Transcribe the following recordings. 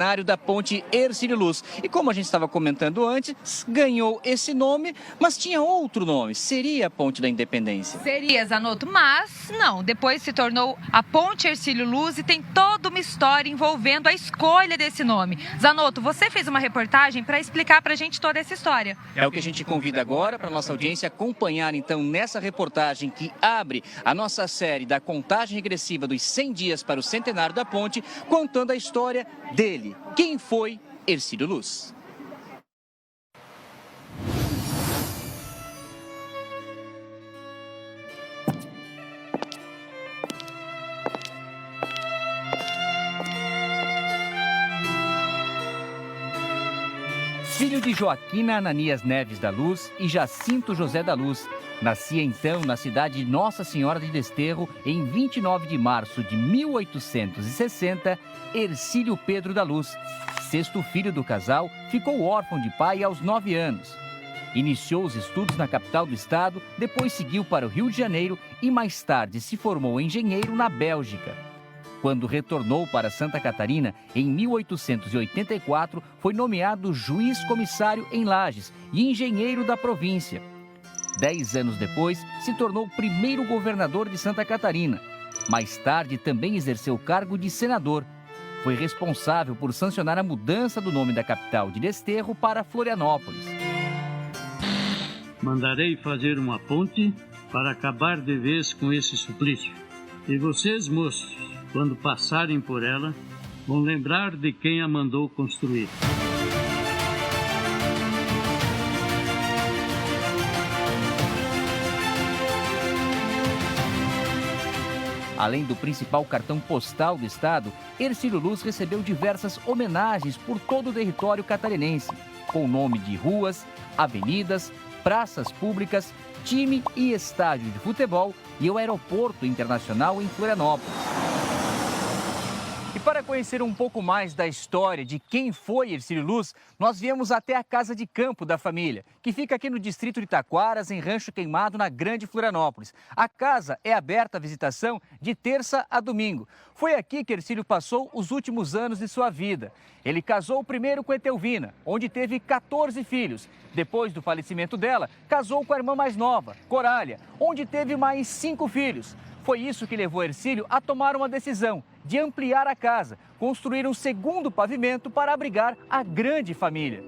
centenário da ponte Hercílio Luz. E como a gente estava comentando antes, ganhou esse nome, mas tinha outro nome. Seria a Ponte da Independência? Seria, Zanotto, mas não. Depois se tornou a Ponte Hercílio Luz e tem toda uma história envolvendo a escolha desse nome. Zanotto, você fez uma reportagem para explicar para a gente toda essa história. É o que a gente convida agora para a nossa audiência acompanhar, então, nessa reportagem que abre a nossa série da contagem regressiva dos 100 dias para o centenário da ponte, contando a história dele. Quem foi Hercílio Luz? Filho de Joaquina Ananias Neves da Luz e Jacinto José da Luz. Nascia então na cidade de Nossa Senhora de Desterro, em 29 de março de 1860, Hercílio Pedro da Luz. Sexto filho do casal, ficou órfão de pai aos 9 anos. Iniciou os estudos na capital do estado, depois seguiu para o Rio de Janeiro e mais tarde se formou engenheiro na Bélgica. Quando retornou para Santa Catarina, em 1884, foi nomeado juiz-comissário em Lages e engenheiro da província. 10 anos depois, se tornou o primeiro governador de Santa Catarina. Mais tarde, também exerceu o cargo de senador. Foi responsável por sancionar a mudança do nome da capital de Desterro para Florianópolis. Mandarei fazer uma ponte para acabar de vez com esse suplício. E vocês, moços, quando passarem por ela, vão lembrar de quem a mandou construir. Além do principal cartão postal do estado, Hercílio Luz recebeu diversas homenagens por todo o território catarinense, com o nome de ruas, avenidas, praças públicas, time e estádio de futebol e o aeroporto internacional em Florianópolis. E para conhecer um pouco mais da história de quem foi Hercílio Luz, nós viemos até a casa de campo da família, que fica aqui no distrito de Taquaras, em Rancho Queimado, na Grande Florianópolis. A casa é aberta à visitação de terça a domingo. Foi aqui que Hercílio passou os últimos anos de sua vida. Ele casou primeiro com Etelvina, onde teve 14 filhos. Depois do falecimento dela, casou com a irmã mais nova, Corália, onde teve mais 5 filhos. Foi isso que levou Hercílio a tomar uma decisão de ampliar a casa, construir um segundo pavimento para abrigar a grande família.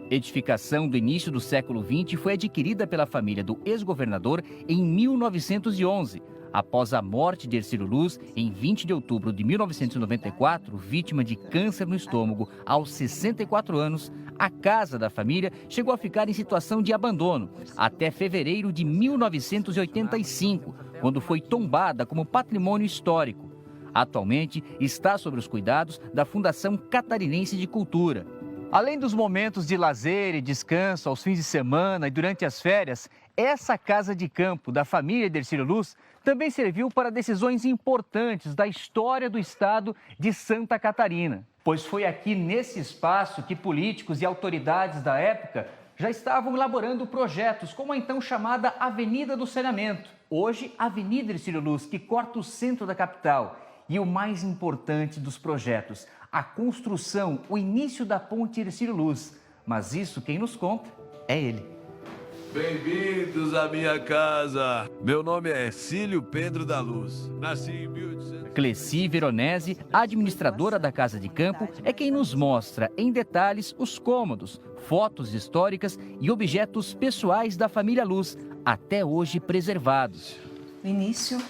Edificação do início do século XX foi adquirida pela família do ex-governador em 1911. Após a morte de Hercílio Luz, em 20 de outubro de 1994, vítima de câncer no estômago aos 64 anos, a casa da família chegou a ficar em situação de abandono até fevereiro de 1985, quando foi tombada como patrimônio histórico. Atualmente está sob os cuidados da Fundação Catarinense de Cultura. Além dos momentos de lazer e descanso aos fins de semana e durante as férias, essa casa de campo da família de Hercílio Luz também serviu para decisões importantes da história do estado de Santa Catarina. Pois foi aqui nesse espaço que políticos e autoridades da época já estavam elaborando projetos como a então chamada Avenida do Saneamento. Hoje, a Avenida Hercílio Luz, que corta o centro da capital. E o mais importante dos projetos, a construção, o início da ponte Hercílio Luz. Mas isso quem nos conta é ele. Bem-vindos à minha casa. Meu nome é Hercílio Pedro da Luz. Nasci em 1800. Cleci Veronese, administradora da Casa de Campo, é quem nos mostra em detalhes os cômodos, fotos históricas e objetos pessoais da família Luz, até hoje preservados. No início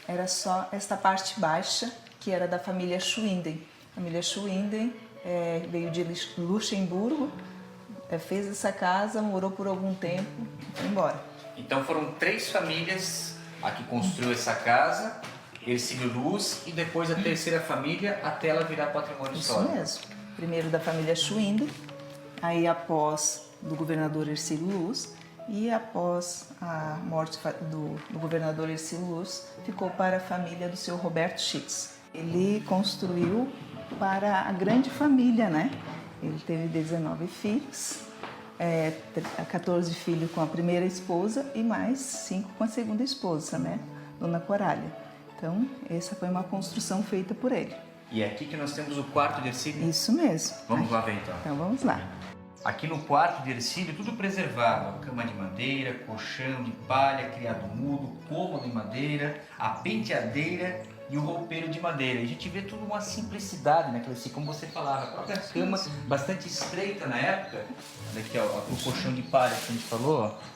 era só esta parte baixa, que era da família Schwinden. A família Schwinden veio de Luxemburgo, fez essa casa, morou por algum tempo e foi embora. Então foram 3 famílias a que construiu essa casa, Hercílio Luz, e depois a terceira família até ela virar patrimônio histórico. Isso mesmo. Primeiro da família Schwinden, aí após do governador Hercílio Luz, e após a morte do governador Hercílio Luz, ficou para a família do seu Roberto Schitz. Ele construiu para a grande família, né? Ele teve 19 filhos, 14 filhos com a primeira esposa e mais 5 com a segunda esposa, né? Dona Corália. Então, essa foi uma construção feita por ele. E é aqui que nós temos o quarto de Hercílio? Isso mesmo. Vamos lá ver então. Então vamos lá. Aqui no quarto de Hercílio, tudo preservado. Cama de madeira, colchão de palha, criado mudo, cômodo em madeira, a penteadeira e o roupeiro de madeira. E a gente vê tudo uma simplicidade, né, Cleci? Como você falava, a própria cama bastante estreita na época. Olha aqui, ó, o colchão de palha que a gente falou, ó.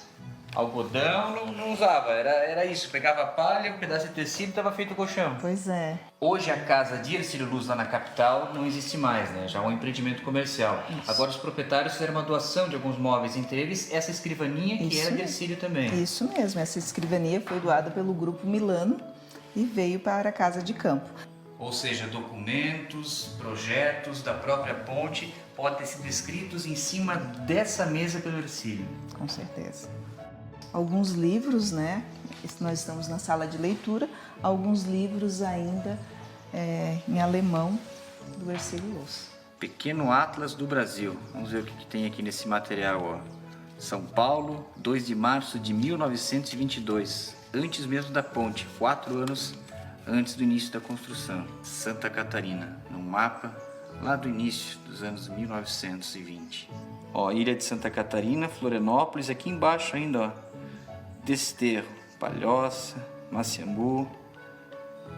Algodão não usava, era isso, pegava a palha, um pedaço de tecido e estava feito o colchão. Pois é. Hoje a casa de Hercílio Luz lá na capital não existe mais, né? Já é um empreendimento comercial. Isso. Agora os proprietários fizeram uma doação de alguns móveis, entre eles essa escrivaninha que era de Hercílio também. Isso mesmo, essa escrivania foi doada pelo Grupo Milano e veio para a Casa de Campo. Ou seja, documentos, projetos da própria ponte podem ter sido escritos em cima dessa mesa pelo Hercílio. Com certeza. Alguns livros, né? Nós estamos na sala de leitura, alguns livros ainda em alemão do Hercílio Luz. Pequeno Atlas do Brasil. Vamos ver o que tem aqui nesse material, ó. São Paulo, 2 de março de 1922, antes mesmo da ponte, 4 anos antes do início da construção. Santa Catarina, no mapa lá do início dos anos 1920. Ó, Ilha de Santa Catarina, Florianópolis, aqui embaixo ainda, ó. Desterro, Palhoça, Maciambu.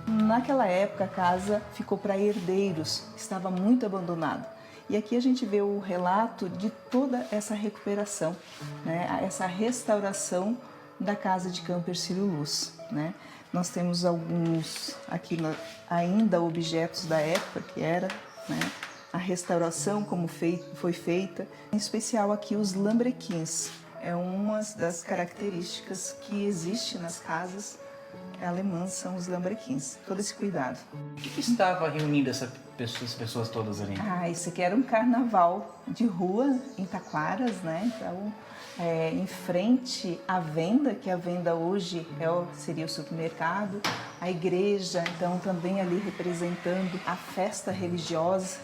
Naquela época a casa ficou para herdeiros, estava muito abandonada. E aqui a gente vê o relato de toda essa recuperação, né? Essa restauração da Casa de Campo Hercílio Luz, né? Nós temos alguns aqui ainda objetos da época que era, né, a restauração como foi feita, em especial aqui os lambrequins. É uma das características que existe nas casas alemãs, são os lambrequins, todo esse cuidado. O que estava reunindo essas pessoas todas ali? Isso aqui era um carnaval de rua em Taquaras, né? Então, em frente à venda, que a venda hoje seria o supermercado, a igreja, então também ali representando a festa religiosa,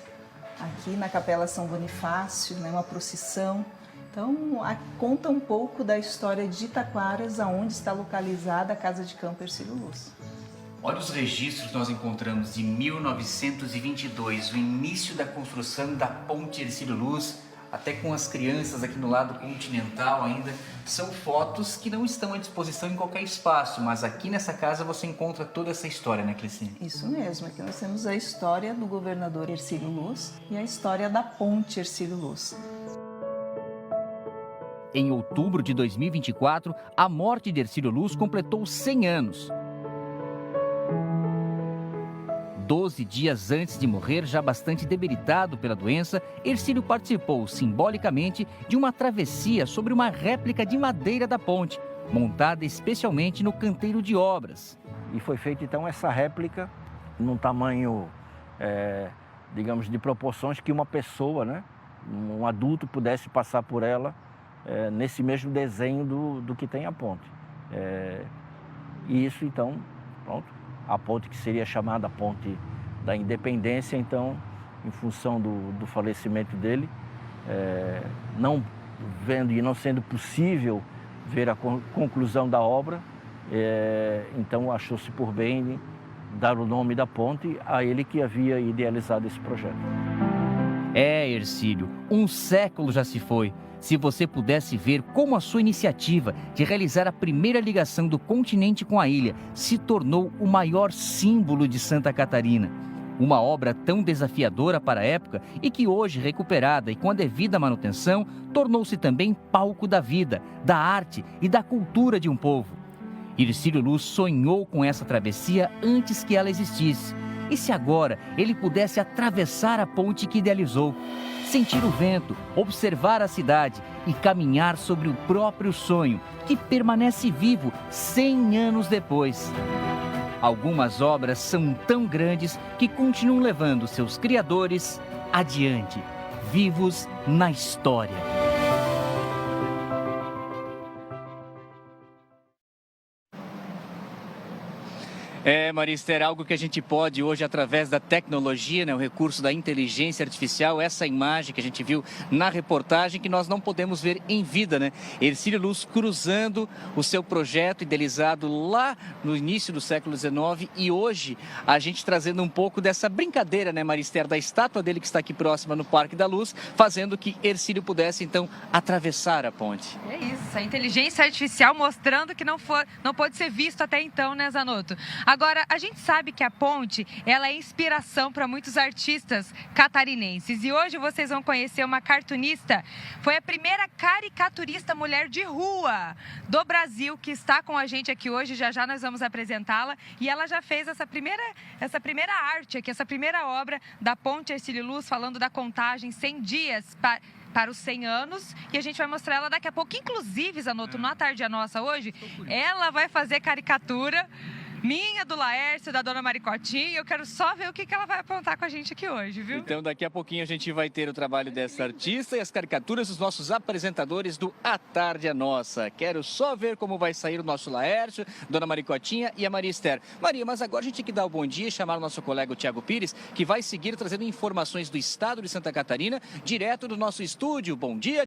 aqui na Capela São Bonifácio, né? Uma procissão. Então, conta um pouco da história de Taquaras, aonde está localizada a Casa de Campo Hercílio Luz. Olha os registros que nós encontramos de 1922, o início da construção da ponte Hercílio Luz, até com as crianças aqui no lado continental ainda. São fotos que não estão à disposição em qualquer espaço, mas aqui nessa casa você encontra toda essa história, né, Cleci? Isso mesmo, aqui nós temos a história do governador Hercílio Luz e a história da ponte Hercílio Luz. Em outubro de 2024, a morte de Hercílio Luz completou 100 anos. 12 dias antes de morrer, já bastante debilitado pela doença, Hercílio participou simbolicamente de uma travessia sobre uma réplica de madeira da ponte, montada especialmente no canteiro de obras. E foi feita então essa réplica num tamanho, digamos, de proporções que uma pessoa, né, um adulto pudesse passar por ela nesse mesmo desenho do que tem a ponte. E isso então, pronto, a ponte que seria chamada Ponte da Independência, então, em função do falecimento dele, não vendo e não sendo possível ver a conclusão da obra, então achou-se por bem dar o nome da ponte a ele que havia idealizado esse projeto. Hercílio, um século já se foi. Se você pudesse ver como a sua iniciativa de realizar a primeira ligação do continente com a ilha se tornou o maior símbolo de Santa Catarina. Uma obra tão desafiadora para a época e que hoje, recuperada e com a devida manutenção, tornou-se também palco da vida, da arte e da cultura de um povo. Hercílio Luz sonhou com essa travessia antes que ela existisse. E se agora ele pudesse atravessar a ponte que idealizou, sentir o vento, observar a cidade e caminhar sobre o próprio sonho, que permanece vivo 100 anos depois. Algumas obras são tão grandes que continuam levando seus criadores adiante, vivos na história. Marister, algo que a gente pode hoje, através da tecnologia, né, o recurso da inteligência artificial, essa imagem que a gente viu na reportagem, que nós não podemos ver em vida, né? Hercílio Luz cruzando o seu projeto idealizado lá no início do século XIX e hoje a gente trazendo um pouco dessa brincadeira, né, Marister, da estátua dele que está aqui próxima no Parque da Luz, fazendo que Hercílio pudesse, então, atravessar a ponte. É isso, a inteligência artificial mostrando que não pode ser visto até então, né, Zanotto? Agora, a gente sabe que a ponte, ela é inspiração para muitos artistas catarinenses. E hoje vocês vão conhecer uma cartunista, foi a primeira caricaturista mulher de rua do Brasil que está com a gente aqui hoje. Já já nós vamos apresentá-la. E ela já fez essa primeira arte aqui, essa primeira obra da ponte Hercílio Luz, falando da contagem 100 dias para os 100 anos, e a gente vai mostrar ela daqui a pouco. Inclusive, Zanotto, na Tarde é Nossa hoje, ela vai fazer caricatura minha, do Laércio, da Dona Maricotinha. Eu quero só ver o que ela vai apontar com a gente aqui hoje, viu? Então, daqui a pouquinho a gente vai ter o trabalho dessa artista e as caricaturas dos nossos apresentadores do A Tarde é Nossa. Quero só ver como vai sair o nosso Laércio, Dona Maricotinha e a Maria Esther. Maria, mas agora a gente tem que dar o bom dia e chamar o nosso colega o Thiago Pires, que vai seguir trazendo informações do estado de Santa Catarina, direto do nosso estúdio. Bom dia.